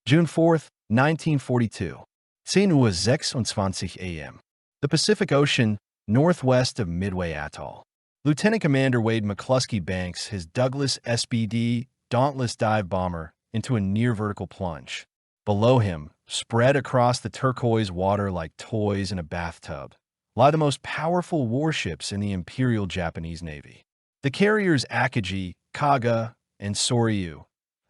June 4th, 1942. 10:26 a.m. The Pacific Ocean, northwest of Midway Atoll. Lieutenant Commander Wade McCluskey banks his Douglas SBD Dauntless dive bomber into a near-vertical plunge. Below him, spread across the turquoise water like toys in a bathtub, lie the most powerful warships in the Imperial Japanese Navy. The carriers Akagi, Kaga, and Soryu,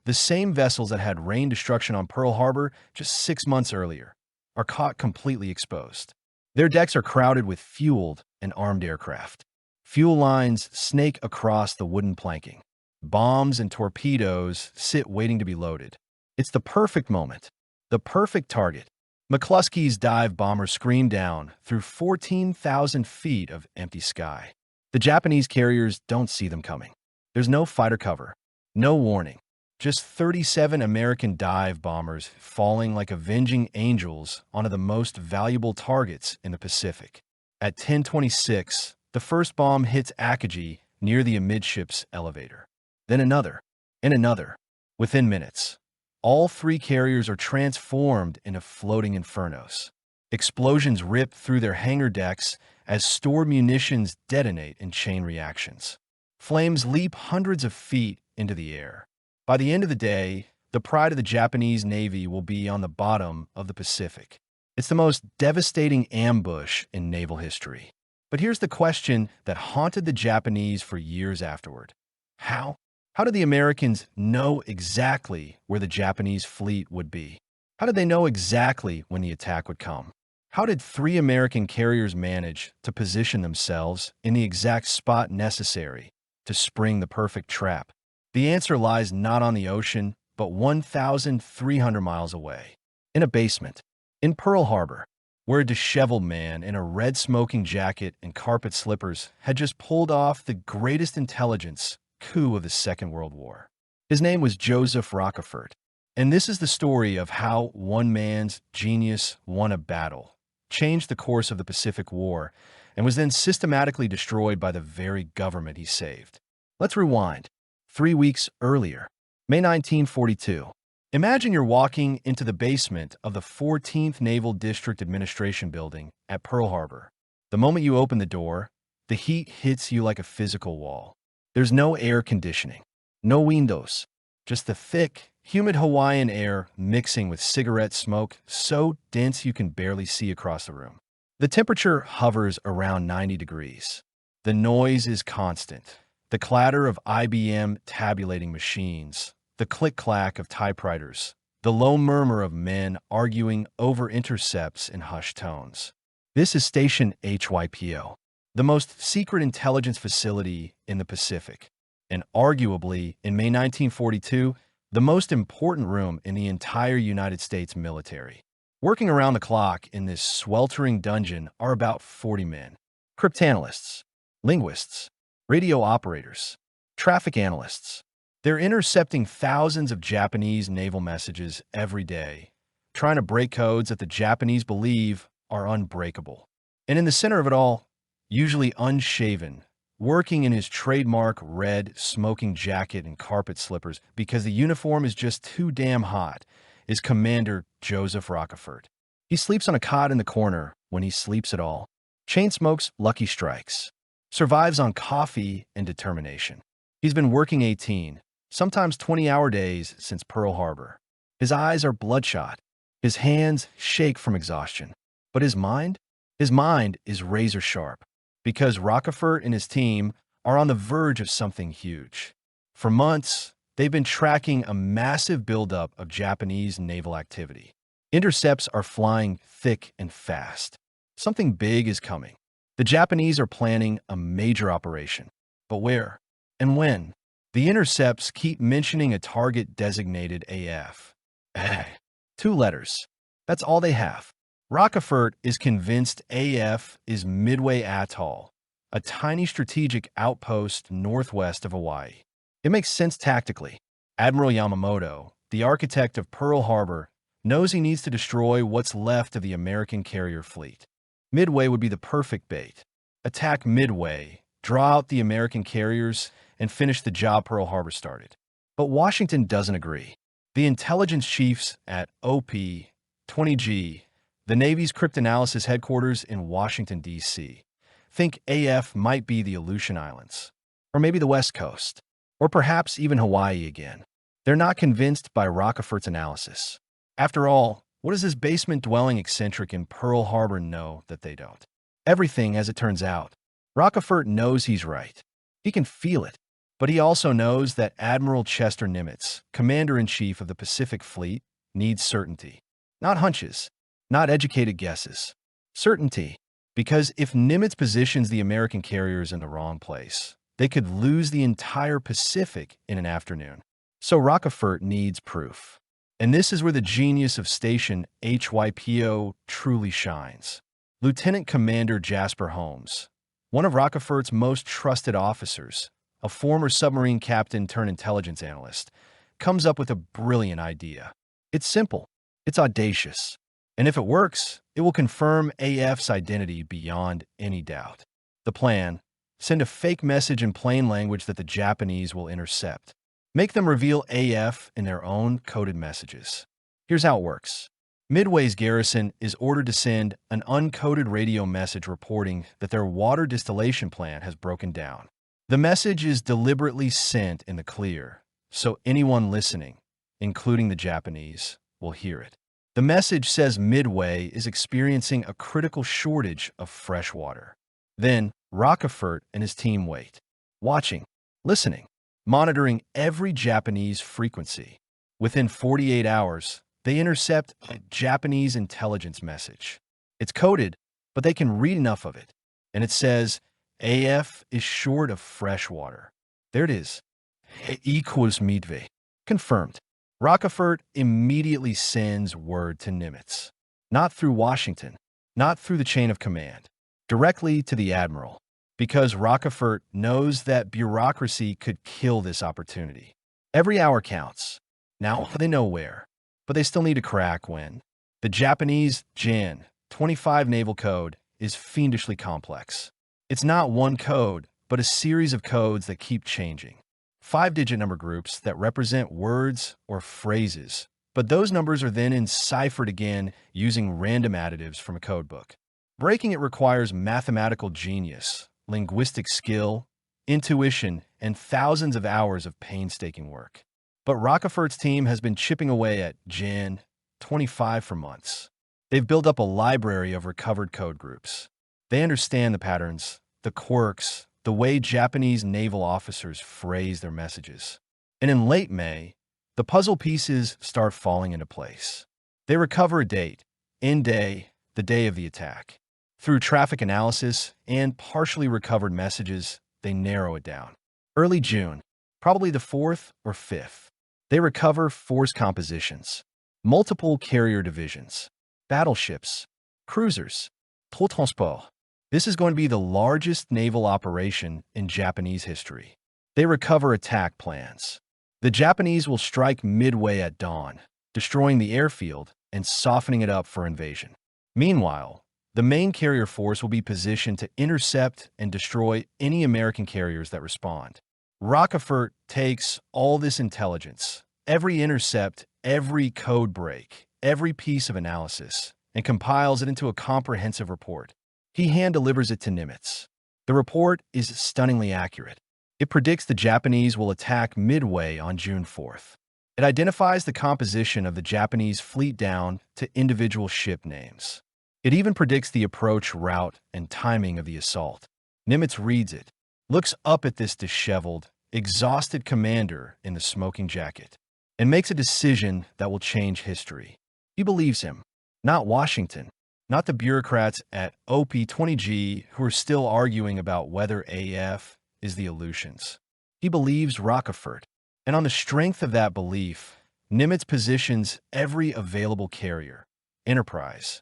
the same vessels that had rained destruction on Pearl Harbor just 6 months earlier, are caught completely exposed. Their decks are crowded with fueled and armed aircraft. Fuel lines snake across the wooden planking. Bombs and torpedoes sit waiting to be loaded. It's the perfect moment, the perfect target. McCluskey's dive bomber screamed down through 14,000 feet of empty sky. The Japanese carriers don't see them coming. There's no fighter cover, no warning. Just 37 American dive bombers falling like avenging angels onto the most valuable targets in the Pacific. At 10:26, the first bomb hits Akagi near the amidships elevator. Then another, and another. Within minutes, all three carriers are transformed into floating infernos. Explosions rip through their hangar decks as stored munitions detonate in chain reactions. Flames leap hundreds of feet into the air. By the end of the day, the pride of the Japanese Navy will be on the bottom of the Pacific. It's the most devastating ambush in naval history. But here's the question that haunted the Japanese for years afterward. How? How did the Americans know exactly where the Japanese fleet would be? How did they know exactly when the attack would come? How did three American carriers manage to position themselves in the exact spot necessary to spring the perfect trap? The answer lies not on the ocean, but 1,300 miles away, in a basement, in Pearl Harbor, where a disheveled man in a red smoking jacket and carpet slippers had just pulled off the greatest intelligence coup of the Second World War. His name was Joseph Rochefort, and this is the story of how one man's genius won a battle, changed the course of the Pacific War, and was then systematically destroyed by the very government he saved. Let's rewind. 3 weeks earlier, May 1942. Imagine you're walking into the basement of the 14th Naval District Administration Building at Pearl Harbor. The moment you open the door, the heat hits you like a physical wall. There's no air conditioning, no windows, just the thick, humid Hawaiian air mixing with cigarette smoke so dense you can barely see across the room. The temperature hovers around 90 degrees. The noise is constant. The clatter of IBM tabulating machines, the click-clack of typewriters, the low murmur of men arguing over intercepts in hushed tones. This is Station HYPO, the most secret intelligence facility in the Pacific, and arguably, in May 1942, the most important room in the entire United States military. Working around the clock in this sweltering dungeon are about 40 men. Cryptanalysts, linguists, radio operators, traffic analysts. They're intercepting thousands of Japanese naval messages every day, trying to break codes that the Japanese believe are unbreakable. And in the center of it all, usually unshaven, working in his trademark red smoking jacket and carpet slippers because the uniform is just too damn hot, is Commander Joseph Rochefort. He sleeps on a cot in the corner when he sleeps at all, chain smokes Lucky Strikes, survives on coffee and determination. He's been working 18, sometimes 20-hour days since Pearl Harbor. His eyes are bloodshot. His hands shake from exhaustion. But his mind? His mind is razor sharp, because Rochefort and his team are on the verge of something huge. For months, they've been tracking a massive buildup of Japanese naval activity. Intercepts are flying thick and fast. Something big is coming. The Japanese are planning a major operation. But where? And when? The intercepts keep mentioning a target designated AF. 2 letters. That's all they have. Rochefort is convinced AF is Midway Atoll, a tiny strategic outpost northwest of Hawaii. It makes sense tactically. Admiral Yamamoto, the architect of Pearl Harbor, knows he needs to destroy what's left of the American carrier fleet. Midway would be the perfect bait. Attack Midway, draw out the American carriers, and finish the job Pearl Harbor started. But Washington doesn't agree. The intelligence chiefs at OP-20G, the Navy's cryptanalysis headquarters in Washington, D.C., think AF might be the Aleutian Islands, or maybe the West Coast, or perhaps even Hawaii again. They're not convinced by Rochefort's analysis. After all, what does this basement-dwelling eccentric in Pearl Harbor know that they don't? Everything, as it turns out. Rochefort knows he's right. He can feel it. But he also knows that Admiral Chester Nimitz, Commander-in-Chief of the Pacific Fleet, needs certainty. Not hunches, not educated guesses. Certainty. Because if Nimitz positions the American carriers in the wrong place, they could lose the entire Pacific in an afternoon. So Rochefort needs proof. And this is where the genius of Station HYPO truly shines. Lieutenant Commander Jasper Holmes, one of Rochefort's most trusted officers, a former submarine captain turned intelligence analyst, comes up with a brilliant idea. It's simple. It's audacious. And if it works, it will confirm AF's identity beyond any doubt. The plan: send a fake message in plain language that the Japanese will intercept. Make them reveal AF in their own coded messages. Here's how it works. Midway's garrison is ordered to send an uncoded radio message reporting that their water distillation plant has broken down. The message is deliberately sent in the clear, so anyone listening, including the Japanese, will hear it. The message says Midway is experiencing a critical shortage of fresh water. Then, Rochefort and his team wait, watching, listening, monitoring every Japanese frequency. Within 48 hours, they intercept a Japanese intelligence message. It's coded, but they can read enough of it. And it says, AF is short of fresh water. There it is. Equals Midway. Confirmed. Rochefort immediately sends word to Nimitz. Not through Washington, not through the chain of command, directly to the admiral, because Rochefort knows that bureaucracy could kill this opportunity. Every hour counts. Now they know where, but they still need to crack when. The Japanese Jan 25 naval code is fiendishly complex. It's not one code, but a series of codes that keep changing. 5-digit number groups that represent words or phrases, but those numbers are then enciphered again using random additives from a codebook. Breaking it requires mathematical genius, linguistic skill, intuition, and thousands of hours of painstaking work. But Rochefort's team has been chipping away at Jan 25 for months. They've built up a library of recovered code groups. They understand the patterns, the quirks, the way Japanese naval officers phrase their messages. And in late May, the puzzle pieces start falling into place. They recover a date, end day, the day of the attack. Through traffic analysis and partially recovered messages, they narrow it down. Early June, probably the 4th or 5th, they recover force compositions, multiple carrier divisions, battleships, cruisers, transport. This is going to be the largest naval operation in Japanese history. They recover attack plans. The Japanese will strike Midway at dawn, destroying the airfield and softening it up for invasion. Meanwhile, the main carrier force will be positioned to intercept and destroy any American carriers that respond. Rochefort takes all this intelligence, every intercept, every code break, every piece of analysis, and compiles it into a comprehensive report. He hand-delivers it to Nimitz. The report is stunningly accurate. It predicts the Japanese will attack Midway on June 4th. It identifies the composition of the Japanese fleet down to individual ship names. It even predicts the approach route and timing of the assault. Nimitz reads it, looks up at this disheveled, exhausted commander in the smoking jacket, and makes a decision that will change history. He believes him, not Washington, not the bureaucrats at OP-20G who are still arguing about whether AF is the Aleutians. He believes Rochefort, and on the strength of that belief, Nimitz positions every available carrier, Enterprise,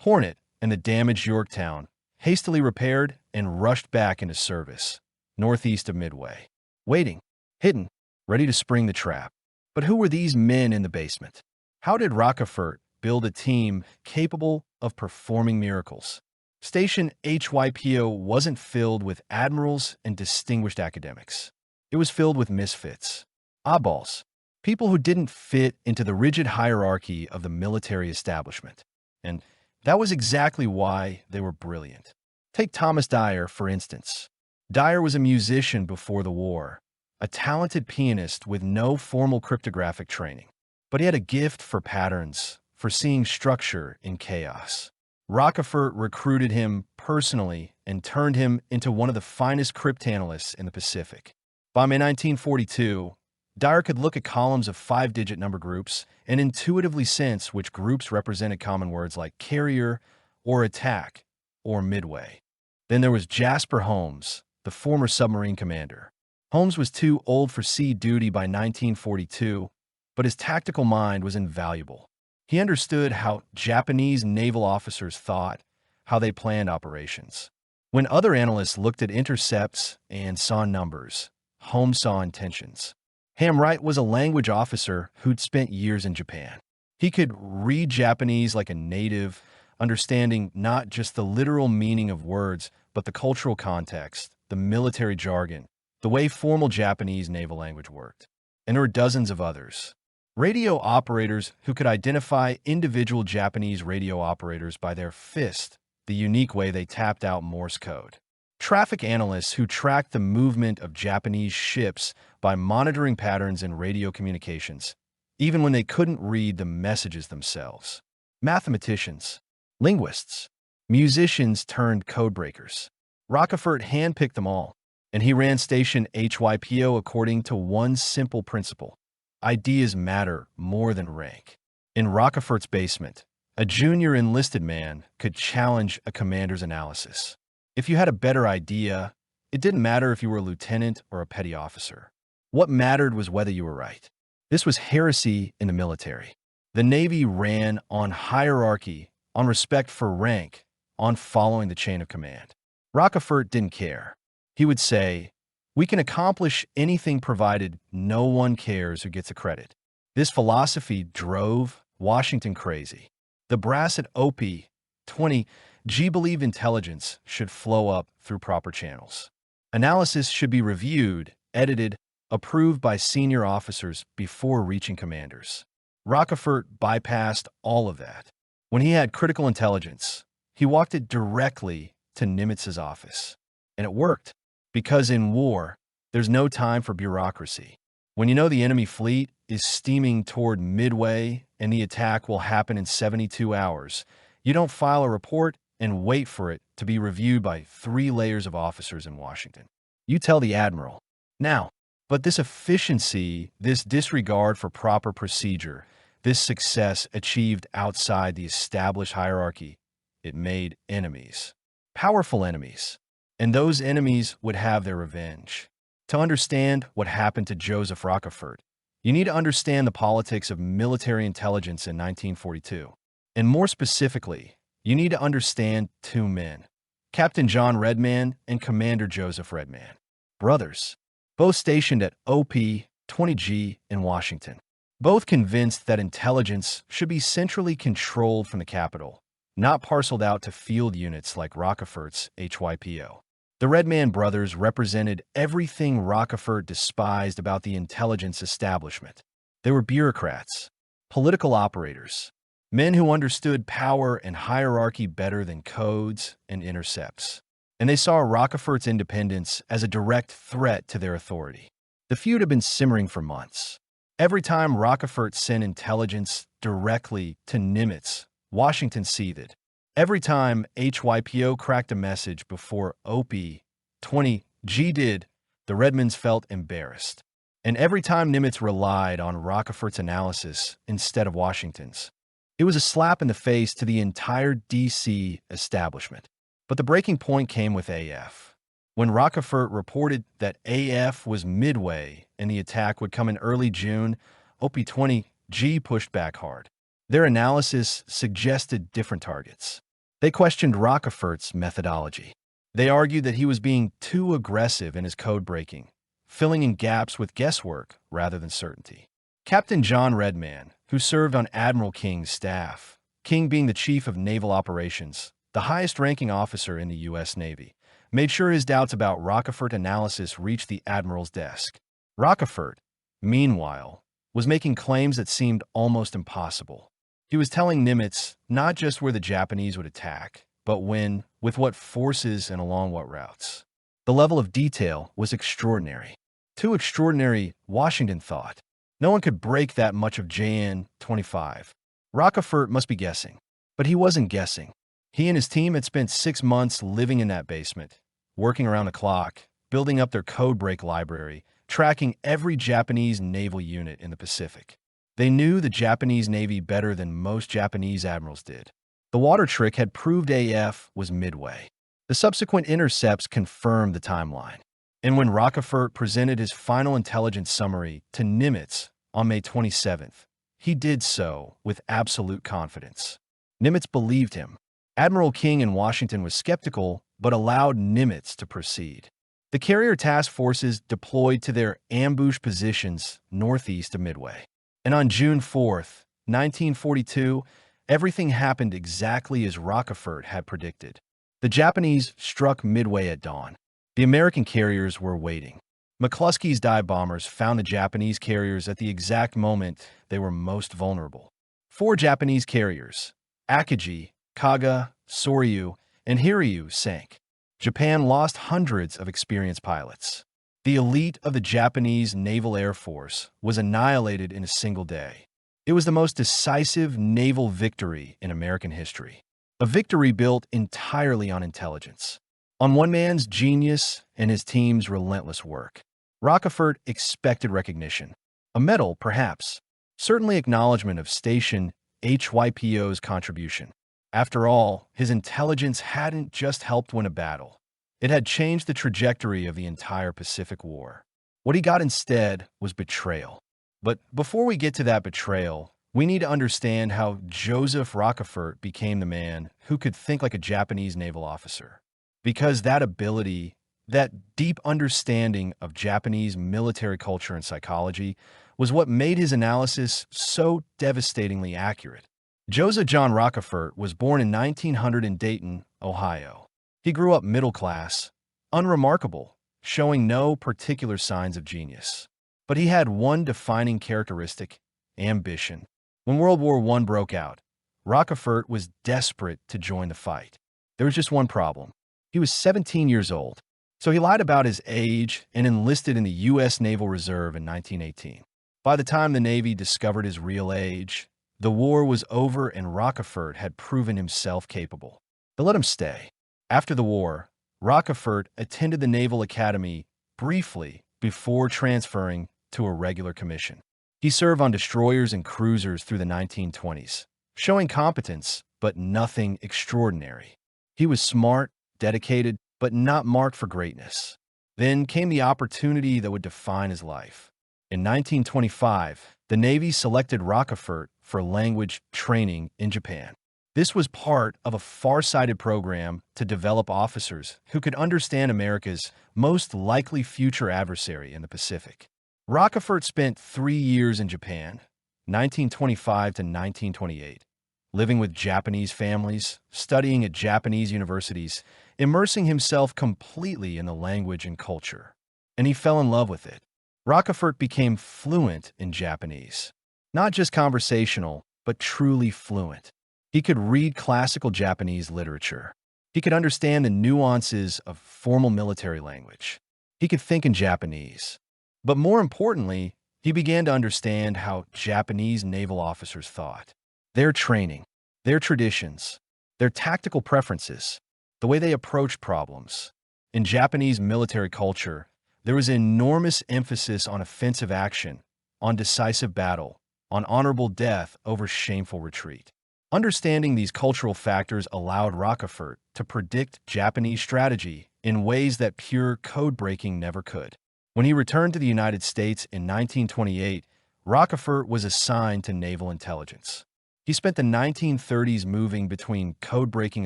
Hornet, and the damaged Yorktown, hastily repaired and rushed back into service, northeast of Midway, waiting, hidden, ready to spring the trap. But who were these men in the basement? How did Rochefort build a team capable of performing miracles? Station HYPO wasn't filled with admirals and distinguished academics. It was filled with misfits, oddballs, people who didn't fit into the rigid hierarchy of the military establishment. And that was exactly why they were brilliant. Take Thomas Dyer, for instance. Dyer was a musician before the war, a talented pianist with no formal cryptographic training. But he had a gift for patterns, for seeing structure in chaos. Rochefort recruited him personally and turned him into one of the finest cryptanalysts in the Pacific. By May 1942, Dyer could look at columns of 5-digit number groups and intuitively sense which groups represented common words like carrier or attack or midway. Then there was Jasper Holmes, the former submarine commander. Holmes was too old for sea duty by 1942, but his tactical mind was invaluable. He understood how Japanese naval officers thought, how they planned operations. When other analysts looked at intercepts and saw numbers, Holmes saw intentions. Hamwright was a language officer who'd spent years in Japan. He could read Japanese like a native, understanding not just the literal meaning of words, but the cultural context, the military jargon, the way formal Japanese naval language worked. And there were dozens of others. Radio operators who could identify individual Japanese radio operators by their fist, the unique way they tapped out Morse code. Traffic analysts who tracked the movement of Japanese ships by monitoring patterns in radio communications, even when they couldn't read the messages themselves. Mathematicians, linguists, musicians turned codebreakers. Rochefort handpicked them all, and he ran station HYPO according to one simple principle. Ideas matter more than rank. In Rochefort's basement, a junior enlisted man could challenge a commander's analysis. If you had a better idea, it didn't matter if you were a lieutenant or a petty officer. What mattered was whether you were right. This was heresy in the military. The Navy ran on hierarchy, on respect for rank, on following the chain of command. Rochefort didn't care. He would say, "We can accomplish anything provided no one cares who gets the credit." This philosophy drove Washington crazy. The brass at OP-20G believed intelligence should flow up through proper channels. Analysis should be reviewed, edited, approved by senior officers before reaching commanders. Rochefort bypassed all of that. When he had critical intelligence, he walked it directly to Nimitz's office. And it worked. Because in war, there's no time for bureaucracy. When you know the enemy fleet is steaming toward Midway and the attack will happen in 72 hours, you don't file a report and wait for it to be reviewed by 3 layers of officers in Washington. You tell the admiral. Now, but this efficiency, this disregard for proper procedure, this success achieved outside the established hierarchy, it made enemies. Powerful enemies. And those enemies would have their revenge. To understand what happened to Joseph Rochefort, you need to understand the politics of military intelligence in 1942. And more specifically, you need to understand 2 men, Captain John Redman and Commander Joseph Redman, brothers, both stationed at OP-20G in Washington, both convinced that intelligence should be centrally controlled from the capital, not parceled out to field units like Rochefort's HYPO. The Redman brothers represented everything Rochefort despised about the intelligence establishment. They were bureaucrats, political operators, men who understood power and hierarchy better than codes and intercepts. And they saw Rochefort's independence as a direct threat to their authority. The feud had been simmering for months. Every time Rochefort sent intelligence directly to Nimitz, Washington seethed. Every time HYPO cracked a message before OP-20G did, the Redmans felt embarrassed. And every time Nimitz relied on Rochefort's analysis instead of Washington's, it was a slap in the face to the entire DC establishment. But the breaking point came with AF. When Rochefort reported that AF was Midway and the attack would come in early June, OP-20G pushed back hard. Their analysis suggested different targets. They questioned Rochefort's methodology. They argued that he was being too aggressive in his code breaking, filling in gaps with guesswork rather than certainty. Captain John Redman, who served on Admiral King's staff, King being the chief of naval operations, the highest-ranking officer in the U.S. Navy, made sure his doubts about Rochefort analysis reached the admiral's desk. Rochefort, meanwhile, was making claims that seemed almost impossible. He was telling Nimitz not just where the Japanese would attack, but when, with what forces, and along what routes. The level of detail was extraordinary. Too extraordinary, Washington thought. No one could break that much of Jan 25. Rochefort must be guessing. But he wasn't guessing. He and his team had spent 6 months living in that basement, working around the clock, building up their codebreak library, tracking every Japanese naval unit in the Pacific. They knew the Japanese Navy better than most Japanese admirals did. The water trick had proved AF was Midway. The subsequent intercepts confirmed the timeline. And when Rochefort presented his final intelligence summary to Nimitz on May 27th, he did so with absolute confidence. Nimitz believed him. Admiral King in Washington was skeptical, but allowed Nimitz to proceed. The carrier task forces deployed to their ambush positions northeast of Midway. And on June 4th, 1942, everything happened exactly as Rochefort had predicted. The Japanese struck Midway at dawn. The American carriers were waiting. McCluskey's dive bombers found the Japanese carriers at the exact moment they were most vulnerable. 4 Japanese carriers, Akagi, Kaga, Soryu, and Hiryu, sank. Japan lost hundreds of experienced pilots. The elite of the Japanese Naval Air Force was annihilated in a single day. It was the most decisive naval victory in American history. A victory built entirely on intelligence, on one man's genius and his team's relentless work. Rochefort expected recognition. A medal, perhaps. Certainly acknowledgement of Station HYPO's contribution. After all, his intelligence hadn't just helped win a battle. It had changed the trajectory of the entire Pacific War. What he got instead was betrayal. But before we get to that betrayal, we need to understand how Joseph Rochefort became the man who could think like a Japanese naval officer. Because that ability, that deep understanding of Japanese military culture and psychology, was what made his analysis so devastatingly accurate. Joseph John Rochefort was born in 1900 in Dayton, Ohio. He grew up middle class, unremarkable, showing no particular signs of genius. But he had one defining characteristic: ambition. When World War I broke out, Rochefort was desperate to join the fight. There was just one problem. He was 17 years old, so he lied about his age and enlisted in the U.S. Naval Reserve in 1918. By the time the Navy discovered his real age, the war was over and Rochefort had proven himself capable. They let him stay. After the war, Rochefort attended the Naval Academy briefly before transferring to a regular commission. He served on destroyers and cruisers through the 1920s, showing competence, but nothing extraordinary. He was smart, dedicated, but not marked for greatness. Then came the opportunity that would define his life. In 1925, the Navy selected Rochefort for language training in Japan. This was part of a far-sighted program to develop officers who could understand America's most likely future adversary in the Pacific. Rochefort spent 3 years in Japan, 1925 to 1928, living with Japanese families, studying at Japanese universities, immersing himself completely in the language and culture. And he fell in love with it. Rochefort became fluent in Japanese. Not just conversational, but truly fluent. He could read classical Japanese literature. He could understand the nuances of formal military language. He could think in Japanese. But more importantly, he began to understand how Japanese naval officers thought. Their training, their traditions, their tactical preferences, the way they approached problems. In Japanese military culture, there was enormous emphasis on offensive action, on decisive battle, on honorable death over shameful retreat. Understanding these cultural factors allowed Rochefort to predict Japanese strategy in ways that pure code-breaking never could. When he returned to the United States in 1928, Rochefort was assigned to naval intelligence. He spent the 1930s moving between code-breaking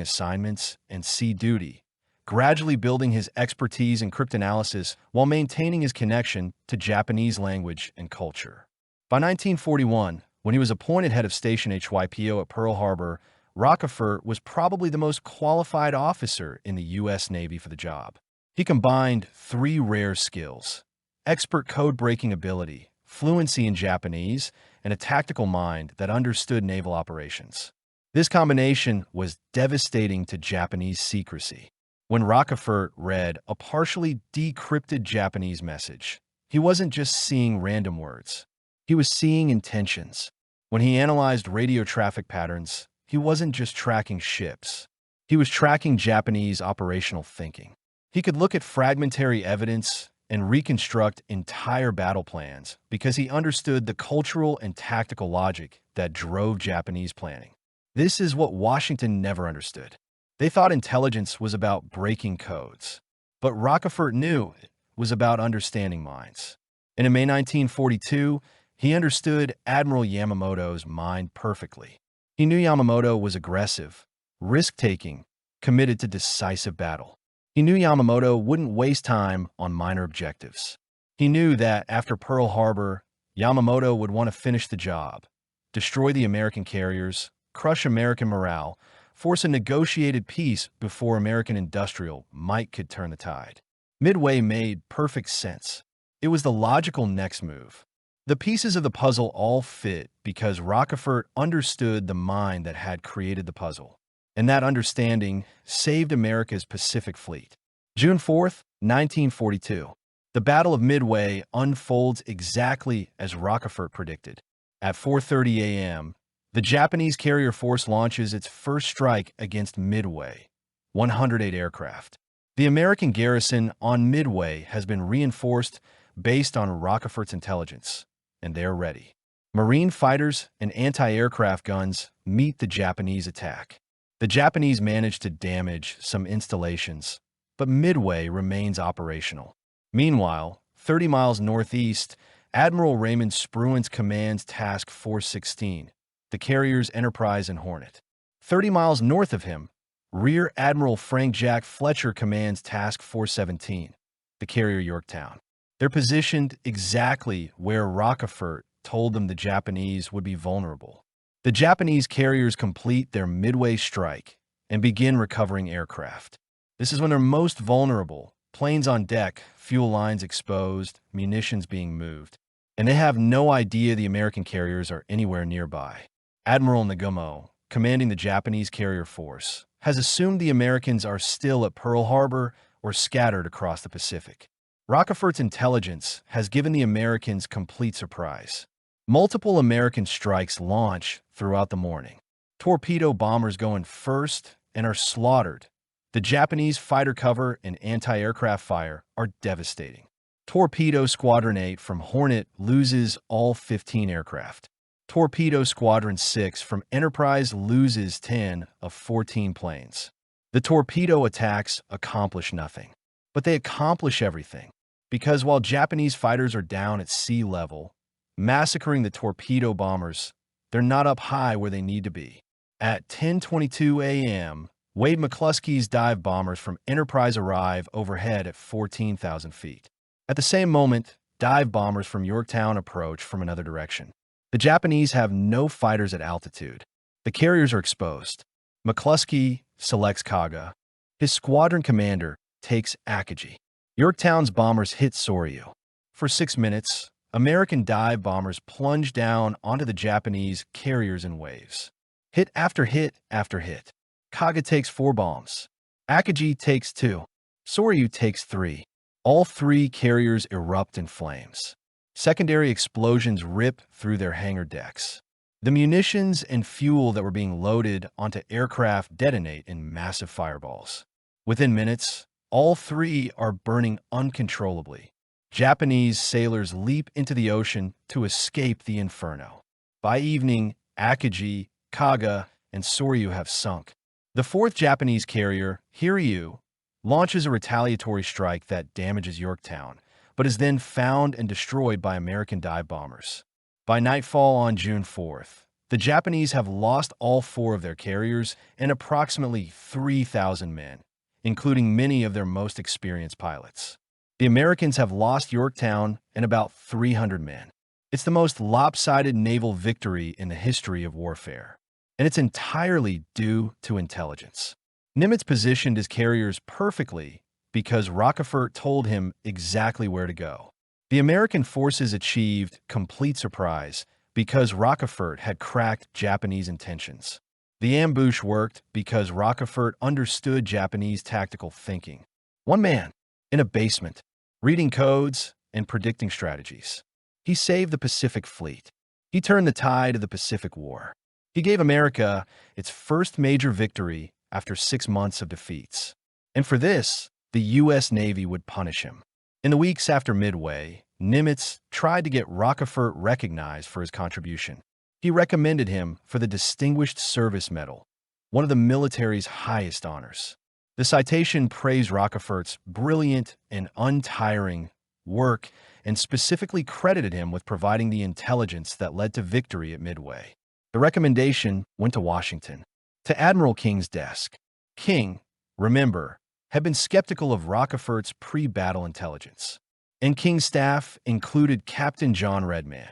assignments and sea duty, gradually building his expertise in cryptanalysis while maintaining his connection to Japanese language and culture. By 1941, when he was appointed head of Station HYPO at Pearl Harbor, Rochefort was probably the most qualified officer in the U.S. Navy for the job. He combined 3 rare skills: expert code-breaking ability, fluency in Japanese, and a tactical mind that understood naval operations. This combination was devastating to Japanese secrecy. When Rochefort read a partially decrypted Japanese message, he wasn't just seeing random words. He was seeing intentions. When he analyzed radio traffic patterns, he wasn't just tracking ships. He was tracking Japanese operational thinking. He could look at fragmentary evidence and reconstruct entire battle plans because he understood the cultural and tactical logic that drove Japanese planning. This is what Washington never understood. They thought intelligence was about breaking codes, but Rochefort knew it was about understanding minds. And in May 1942, he understood Admiral Yamamoto's mind perfectly. He knew Yamamoto was aggressive, risk-taking, committed to decisive battle. He knew Yamamoto wouldn't waste time on minor objectives. He knew that after Pearl Harbor, Yamamoto would want to finish the job, destroy the American carriers, crush American morale, force a negotiated peace before American industrial might could turn the tide. Midway made perfect sense. It was the logical next move. The pieces of the puzzle all fit because Rochefort understood the mind that had created the puzzle. And that understanding saved America's Pacific Fleet. June 4th, 1942. The Battle of Midway unfolds exactly as Rochefort predicted. At 4:30 a.m., the Japanese carrier force launches its first strike against Midway, 108 aircraft. The American garrison on Midway has been reinforced based on Rochefort's intelligence, and they're ready. Marine fighters and anti-aircraft guns meet the Japanese attack. The Japanese manage to damage some installations, but Midway remains operational. Meanwhile, 30 miles northeast, Admiral Raymond Spruance commands Task Force 16, the carriers Enterprise and Hornet. 30 miles north of him, Rear Admiral Frank Jack Fletcher commands Task Force 17, the carrier Yorktown. They're positioned exactly where Rochefort told them the Japanese would be vulnerable. The Japanese carriers complete their Midway strike and begin recovering aircraft. This is when they're most vulnerable, planes on deck, fuel lines exposed, munitions being moved, and they have no idea the American carriers are anywhere nearby. Admiral Nagumo, commanding the Japanese carrier force, has assumed the Americans are still at Pearl Harbor or scattered across the Pacific. Rochefort's intelligence has given the Americans complete surprise. Multiple American strikes launch throughout the morning. Torpedo bombers go in first and are slaughtered. The Japanese fighter cover and anti-aircraft fire are devastating. Torpedo Squadron 8 from Hornet loses all 15 aircraft. Torpedo Squadron 6 from Enterprise loses 10 of 14 planes. The torpedo attacks accomplish nothing, but they accomplish everything, because while Japanese fighters are down at sea level, massacring the torpedo bombers, they're not up high where they need to be. At 10:22 a.m., Wade McCluskey's dive bombers from Enterprise arrive overhead at 14,000 feet. At the same moment, dive bombers from Yorktown approach from another direction. The Japanese have no fighters at altitude. The carriers are exposed. McCluskey selects Kaga. His squadron commander takes Akagi. Yorktown's bombers hit Soryu. For 6 minutes, American dive bombers plunge down onto the Japanese carriers in waves. Hit after hit after hit. Kaga takes 4 bombs. Akagi takes 2. Soryu takes 3. All 3 carriers erupt in flames. Secondary explosions rip through their hangar decks. The munitions and fuel that were being loaded onto aircraft detonate in massive fireballs. Within minutes, all 3 are burning uncontrollably. Japanese sailors leap into the ocean to escape the inferno. By evening, Akagi, Kaga, and Soryu have sunk. The 4th Japanese carrier, Hiryu, launches a retaliatory strike that damages Yorktown, but is then found and destroyed by American dive bombers. By nightfall on June 4th, the Japanese have lost all 4 of their carriers and approximately 3,000 men, including many of their most experienced pilots. The Americans have lost Yorktown and about 300 men. It's the most lopsided naval victory in the history of warfare, and it's entirely due to intelligence. Nimitz positioned his carriers perfectly because Rochefort told him exactly where to go. The American forces achieved complete surprise because Rochefort had cracked Japanese intentions. The ambush worked because Rochefort understood Japanese tactical thinking. One man, in a basement, reading codes and predicting strategies. He saved the Pacific Fleet. He turned the tide of the Pacific War. He gave America its first major victory after 6 months of defeats. And for this, the U.S. Navy would punish him. In the weeks after Midway, Nimitz tried to get Rochefort recognized for his contribution. He recommended him for the Distinguished Service Medal, one of the military's highest honors. The citation praised Rochefort's brilliant and untiring work and specifically credited him with providing the intelligence that led to victory at Midway. The recommendation went to Washington, to Admiral King's desk. King, remember, had been skeptical of Rochefort's pre-battle intelligence. And King's staff included Captain John Redman,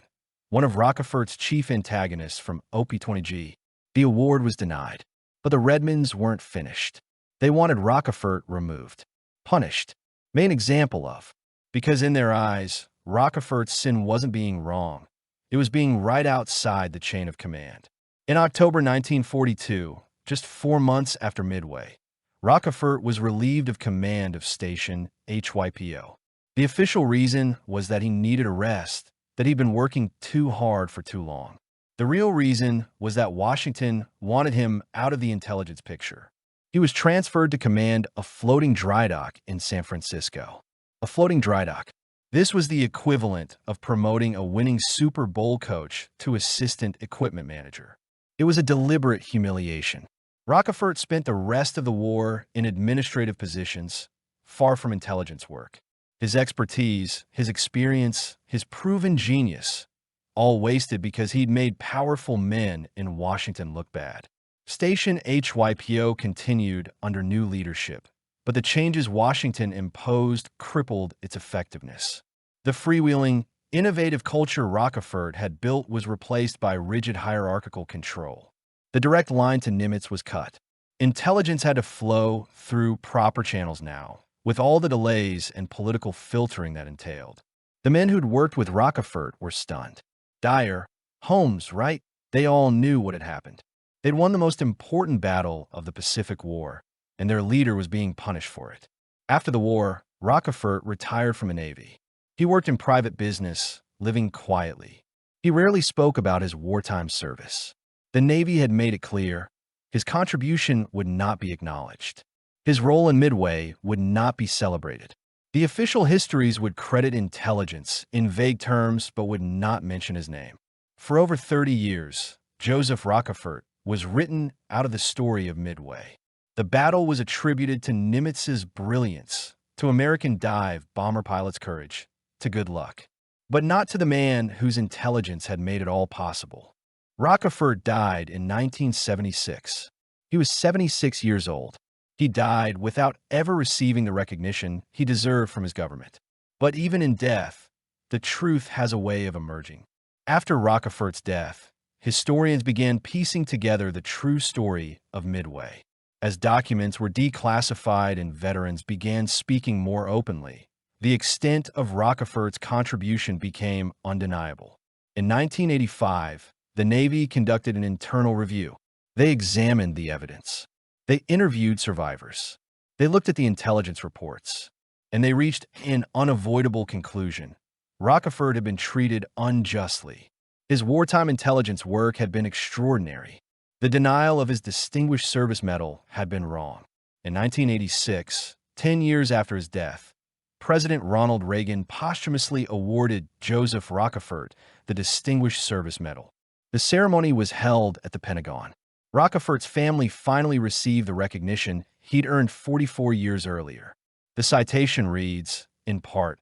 one of Rochefort's chief antagonists from OP-20G. The award was denied, but the Redmans weren't finished. They wanted Rochefort removed, punished, made an example of, because in their eyes, Rochefort's sin wasn't being wrong. It was being right outside the chain of command. In October 1942, just 4 months after Midway, Rochefort was relieved of command of Station HYPO. The official reason was that he needed a rest, that he'd been working too hard for too long. The real reason was that Washington wanted him out of the intelligence picture. He was transferred to command a floating dry dock in San Francisco. A floating dry dock. This was the equivalent of promoting a winning Super Bowl coach to assistant equipment manager. It was a deliberate humiliation. Rochefort spent the rest of the war in administrative positions, far from intelligence work. His expertise, his experience, his proven genius, all wasted because he'd made powerful men in Washington look bad. Station HYPO continued under new leadership, but the changes Washington imposed crippled its effectiveness. The freewheeling, innovative culture Rochefort had built was replaced by rigid hierarchical control. The direct line to Nimitz was cut. Intelligence had to flow through proper channels now, with all the delays and political filtering that entailed. The men who'd worked with Rochefort were stunned. Dyer, Holmes, Wright, they all knew what had happened. They'd won the most important battle of the Pacific War, and their leader was being punished for it. After the war, Rochefort retired from the Navy. He worked in private business, living quietly. He rarely spoke about his wartime service. The Navy had made it clear his contribution would not be acknowledged. His role in Midway would not be celebrated. The official histories would credit intelligence in vague terms but would not mention his name. For over 30 years, Joseph Rochefort was written out of the story of Midway. The battle was attributed to Nimitz's brilliance, to American dive bomber pilots' courage, to good luck, but not to the man whose intelligence had made it all possible. Rochefort died in 1976. He was 76 years old. He died without ever receiving the recognition he deserved from his government. But even in death, the truth has a way of emerging. After Rochefort's death, historians began piecing together the true story of Midway. As documents were declassified and veterans began speaking more openly, the extent of Rochefort's contribution became undeniable. In 1985, the Navy conducted an internal review. They examined the evidence. They interviewed survivors. They looked at the intelligence reports, and they reached an unavoidable conclusion. Rochefort had been treated unjustly. His wartime intelligence work had been extraordinary. The denial of his Distinguished Service Medal had been wrong. In 1986, 10 years after his death, President Ronald Reagan posthumously awarded Joseph Rochefort the Distinguished Service Medal. The ceremony was held at the Pentagon. Rochefort's family finally received the recognition he'd earned 44 years earlier. The citation reads, in part,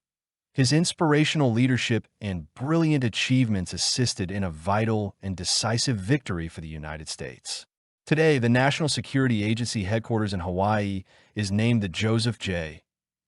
his inspirational leadership and brilliant achievements assisted in a vital and decisive victory for the United States. Today, the National Security Agency headquarters in Hawaii is named the Joseph J.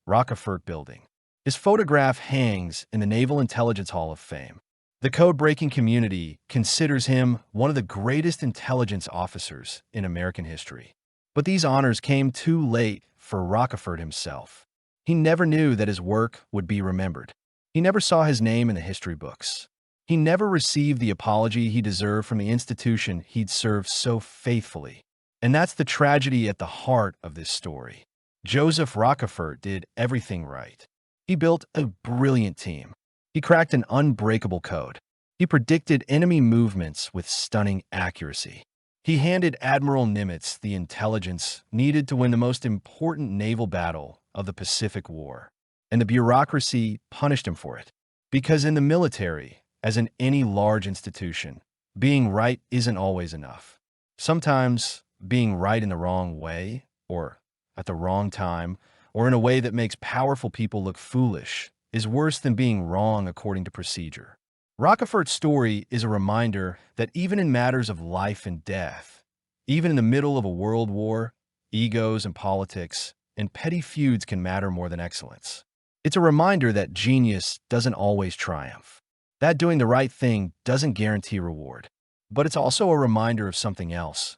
Rochefort Building. His photograph hangs in the Naval Intelligence Hall of Fame. The code-breaking community considers him one of the greatest intelligence officers in American history. But these honors came too late for Rochefort himself. He never knew that his work would be remembered. He never saw his name in the history books. He never received the apology he deserved from the institution he'd served so faithfully. And that's the tragedy at the heart of this story. Joseph Rochefort did everything right. He built a brilliant team. He cracked an unbreakable code. He predicted enemy movements with stunning accuracy. He handed Admiral Nimitz the intelligence needed to win the most important naval battle of the Pacific War. And the bureaucracy punished him for it. Because in the military, as in any large institution, being right isn't always enough. Sometimes being right in the wrong way, or at the wrong time, or in a way that makes powerful people look foolish, is worse than being wrong according to procedure. Rochefort's story is a reminder that even in matters of life and death, even in the middle of a world war, egos and politics and petty feuds can matter more than excellence. It's a reminder that genius doesn't always triumph, that doing the right thing doesn't guarantee reward. But it's also a reminder of something else,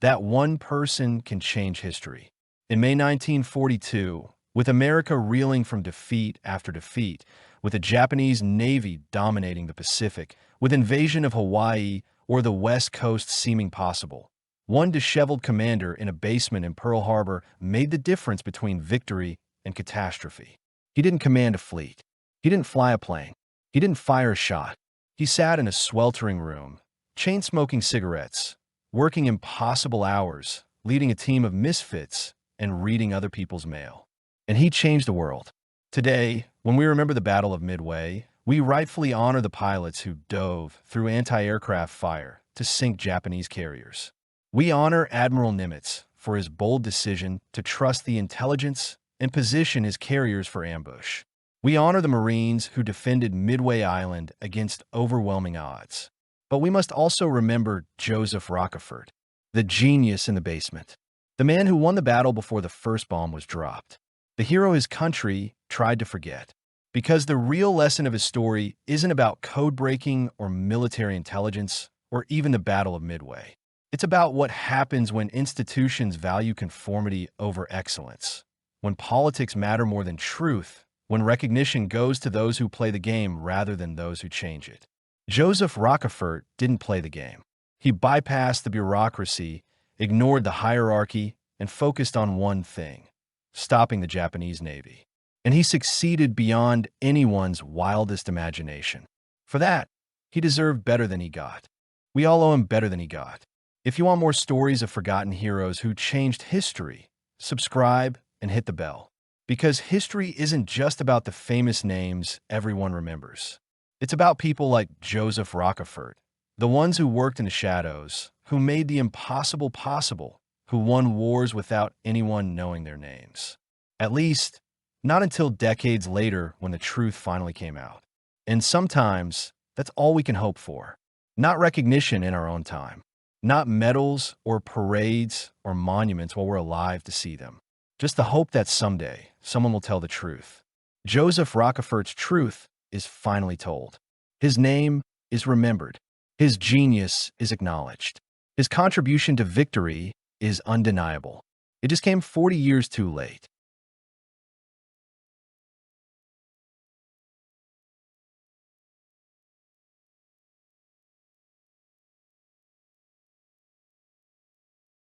that one person can change history. In May 1942, with America reeling from defeat after defeat, with the Japanese Navy dominating the Pacific, with invasion of Hawaii or the West Coast seeming possible, one disheveled commander in a basement in Pearl Harbor made the difference between victory and catastrophe. He didn't command a fleet. He didn't fly a plane. He didn't fire a shot. He sat in a sweltering room, chain-smoking cigarettes, working impossible hours, leading a team of misfits, and reading other people's mail. And he changed the world. Today, when we remember the Battle of Midway, we rightfully honor the pilots who dove through anti-aircraft fire to sink Japanese carriers. We honor Admiral Nimitz for his bold decision to trust the intelligence and position his carriers for ambush. We honor the Marines who defended Midway Island against overwhelming odds. But we must also remember Joseph Rochefort, the genius in the basement, the man who won the battle before the first bomb was dropped, the hero his country tried to forget. Because the real lesson of his story isn't about code-breaking or military intelligence or even the Battle of Midway. It's about what happens when institutions value conformity over excellence, when politics matter more than truth, when recognition goes to those who play the game rather than those who change it. Joseph Rochefort didn't play the game. He bypassed the bureaucracy, ignored the hierarchy, and focused on one thing: stopping the Japanese Navy. And he succeeded beyond anyone's wildest imagination. For that, he deserved better than he got. We all owe him better than he got. If you want more stories of forgotten heroes who changed history, subscribe and hit the bell. Because history isn't just about the famous names everyone remembers. It's about people like Joseph Rochefort, the ones who worked in the shadows, who made the impossible possible, who won wars without anyone knowing their names. At least, not until decades later when the truth finally came out. And sometimes, that's all we can hope for. Not recognition in our own time. Not medals or parades or monuments while we're alive to see them. Just the hope that someday, someone will tell the truth. Joseph Rochefort's truth is finally told. His name is remembered. His genius is acknowledged. His contribution to victory is undeniable. It just came 40 years too late.